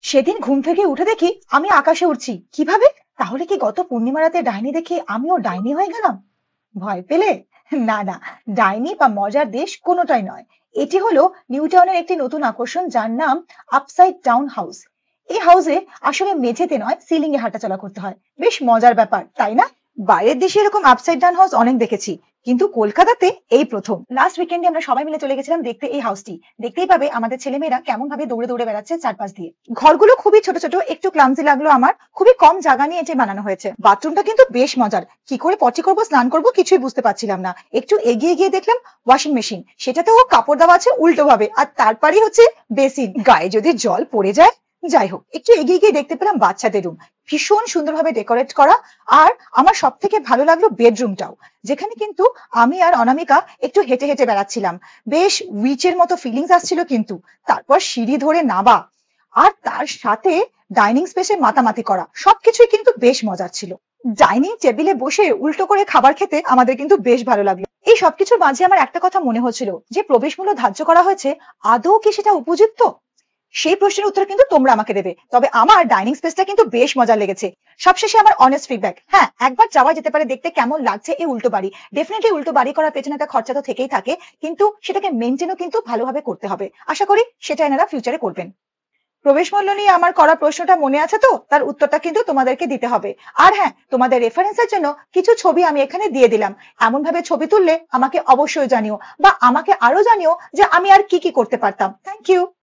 সেদিন ঘুম থেকে উঠে দেখি আমি আকাশে উড়ছি। কিভাবে? তাহলে কি গত পূর্ণিমা রাতে ডাইনি দেখে আমিও ডাইনি হয়ে গেলাম? ভয় পেলে? না না, ডাইনি বা মজার দেশ কোনোটাই নয়। এটি হলো নিউটাউনের একটি নতুন আকর্ষণ, যার নাম আপসাইড ডাউন হাউস। এই হাউসে আসলে মেঝেতে নয়, সিলিং এ হাঁটাচলা করতে হয়। বেশ মজার ব্যাপার, তাই না? বাইরের দেশে এরকম আপসাইড ডাউন হাউস অনেক দেখেছি, কিন্তু কলকাতাতে এই প্রথম। লাস্ট উইকেন্ডে আমরা সবাই মিলে চলে গেছিলাম দেখতে এই হাউসটি। দেখতেই পাবে আমাদের ছেলেমেয়েরা কেমন ভাবে দৌড়ে দৌড়ে বেড়াচ্ছে চারপাশ দিয়ে। ঘরগুলো খুবই ছোট ছোট, একটু ক্লামজি লাগলো আমার। খুবই কম জায়গা নিয়ে এটি বানানো হয়েছে। বাথরুমটা কিন্তু বেশ মজার। কি করে পটি করবো, স্নান করবো, কিছুই বুঝতে পারছিলাম না। একটু এগিয়ে গিয়ে দেখলাম ওয়াশিং মেশিন, সেটাতেও কাপড় দেওয়া আছে উল্টো ভাবে, আর তারপরই হচ্ছে বেসিন, গায়ে যদি জল পড়ে যায়। যাই হোক, একটু এগিয়ে গিয়ে দেখতে পেলাম বাচ্চাদের রুম, ভীষণ সুন্দরভাবে ডেকোরেট করা। আর আমার সব থেকে ভালো লাগলো বেডরুমটাও, যেখানে কিন্তু আমি আর অনামিকা একটু হেঁটে হেঁটে বেড়াচ্ছিলাম। বেশ উইচের মতো ফিলিংস আসছিল, কিন্তু তারপর সিঁড়ি ধরে নামা আর তার সাথে ডাইনিং স্পেসে মাতামাতি করা, সবকিছুই কিন্তু বেশ মজার ছিল। ডাইনিং টেবিলে বসে উল্টো করে খাবার খেতে আমাদের কিন্তু বেশ ভালো লাগলো। এই সবকিছুর মাঝে আমার একটা কথা মনে হচ্ছিল, যে প্রবেশ মূল্য ধার্য করা হয়েছে, আদৌ কি সেটা উপযুক্ত? সেই প্রশ্নের উত্তর কিন্তু তোমরা আমাকে দেবে। তবে আমার ডাইনিং স্পেসটা কিন্তু বেশ মজার লেগেছে। সবশেষে আমার অনেস্ট ফিডব্যাক, হ্যাঁ, একবার যাওয়া যেতে পারে দেখতে কেমন লাগছে এই উল্টো বাড়ি। ডেফিনেটলি উল্টো বাড়ি করার পেছনে একটা খরচা তো থেকেই থাকে, কিন্তু সেটাকে মেনটেনও কিন্তু ভালোভাবে করতে হবে। আশা করি সেটা এনারা ফিউচারে করবেন। প্রবেশ মূল্য নিয়ে আমার করা প্রশ্নটা মনে আছে তো? তার উত্তরটা কিন্তু তোমাদেরকে দিতে হবে। আর হ্যাঁ, তোমাদের রেফারেন্সের জন্য কিছু ছবি আমি এখানে দিয়ে দিলাম। এমন ভাবে ছবি তুললে আমাকে অবশ্যই জানিও, বা আমাকে আরো জানিও যে আমি আর কি কি করতে পারতাম। Thank you.